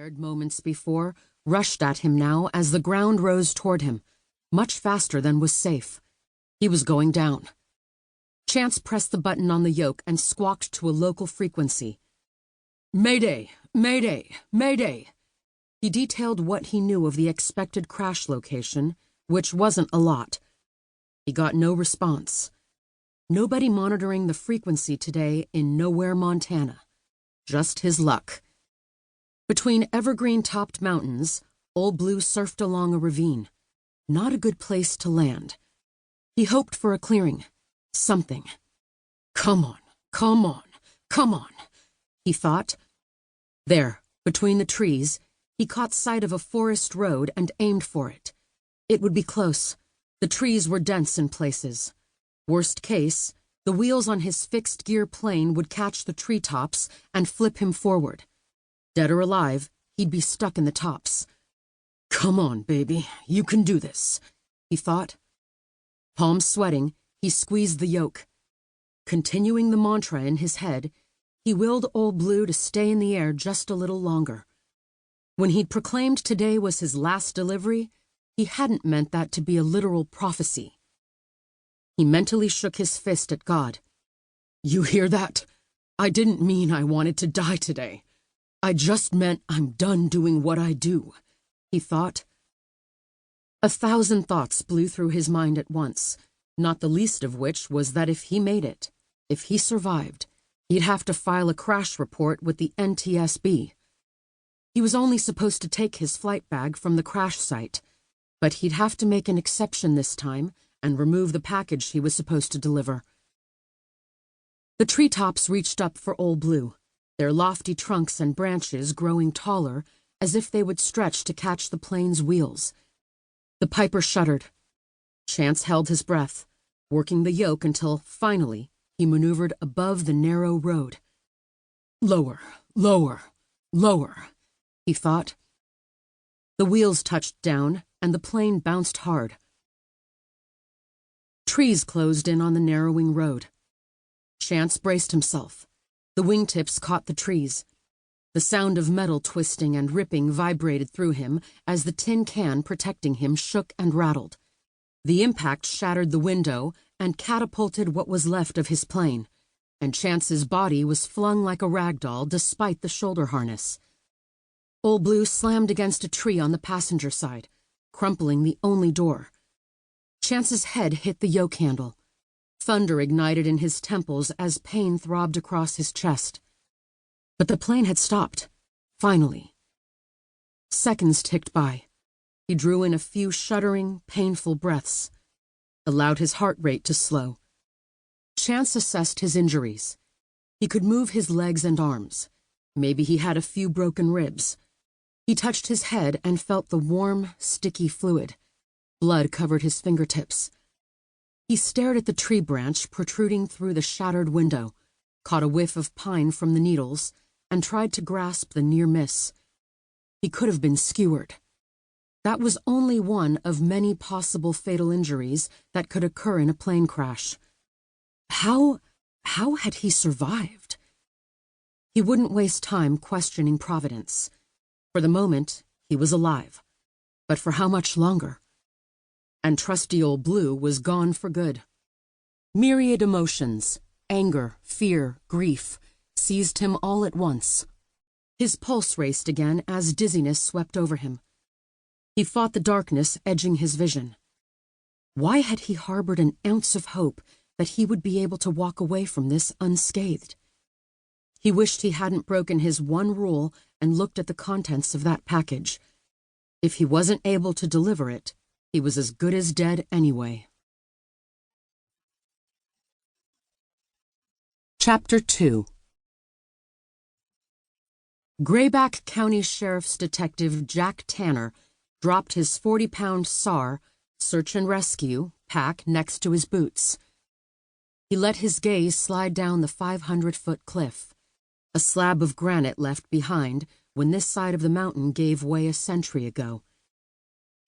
scared moments before rushed at him now as the ground rose toward him, much faster than was safe. He was going down. Chance pressed the button on the yoke and squawked to a local frequency. "Mayday! Mayday! Mayday!" He detailed what he knew of the expected crash location, which wasn't a lot. He got no response. Nobody monitoring the frequency today in nowhere, Montana. Just his luck. Between evergreen-topped mountains, Old Blue surfed along a ravine. Not a good place to land. He hoped for a clearing. Something. Come on, come on, come on, he thought. There, between the trees, he caught sight of a forest road and aimed for it. It would be close. The trees were dense in places. Worst case, the wheels on his fixed-gear plane would catch the treetops and flip him forward. Dead or alive, he'd be stuck in the tops. Come on, baby, you can do this, he thought. Palms sweating, he squeezed the yoke. Continuing the mantra in his head, he willed Old Blue to stay in the air just a little longer. When he'd proclaimed today was his last delivery, he hadn't meant that to be a literal prophecy. He mentally shook his fist at God. You hear that? I didn't mean I wanted to die today. I just meant I'm done doing what I do, he thought. 1,000 thoughts blew through his mind at once, not the least of which was that if he made it, if he survived, he'd have to file a crash report with the NTSB. He was only supposed to take his flight bag from the crash site, but he'd have to make an exception this time and remove the package he was supposed to deliver. The treetops reached up for Old Blue, their lofty trunks and branches growing taller as if they would stretch to catch the plane's wheels. The piper shuddered. Chance held his breath, working the yoke until, finally, he maneuvered above the narrow road. Lower, lower, lower, he thought. The wheels touched down, and the plane bounced hard. Trees closed in on the narrowing road. Chance braced himself. The wingtips caught the trees. The sound of metal twisting and ripping vibrated through him as the tin can protecting him shook and rattled. The impact shattered the window and catapulted what was left of his plane, and Chance's body was flung like a rag doll despite the shoulder harness. Old Blue slammed against a tree on the passenger side, crumpling the only door. Chance's head hit the yoke handle. Thunder ignited in his temples as pain throbbed across his chest. But the plane had stopped, finally. Seconds ticked by. He drew in a few shuddering, painful breaths, allowed his heart rate to slow. Chance assessed his injuries. He could move his legs and arms. Maybe he had a few broken ribs. He touched his head and felt the warm, sticky fluid. Blood covered his fingertips. He stared at the tree branch protruding through the shattered window, caught a whiff of pine from the needles, and tried to grasp the near miss. He could have been skewered. That was only one of many possible fatal injuries that could occur in a plane crash. How had he survived? He wouldn't waste time questioning Providence. For the moment, he was alive. But for how much longer? And trusty Old Blue was gone for good. Myriad emotions, anger, fear, grief, seized him all at once. His pulse raced again as dizziness swept over him. He fought the darkness edging his vision. Why had he harbored an ounce of hope that he would be able to walk away from this unscathed? He wished he hadn't broken his one rule and looked at the contents of that package. If he wasn't able to deliver it, he was as good as dead anyway. Chapter 2. Grayback County Sheriff's Detective Jack Tanner dropped his 40-pound SAR, search and rescue, pack next to his boots. He let his gaze slide down the 500-foot cliff, a slab of granite left behind when this side of the mountain gave way a century ago.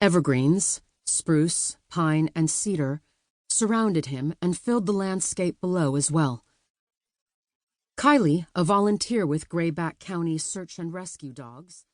Evergreens, spruce, pine, and cedar surrounded him and filled the landscape below as well. Kylie, a volunteer with Grayback County Search and Rescue Dogs,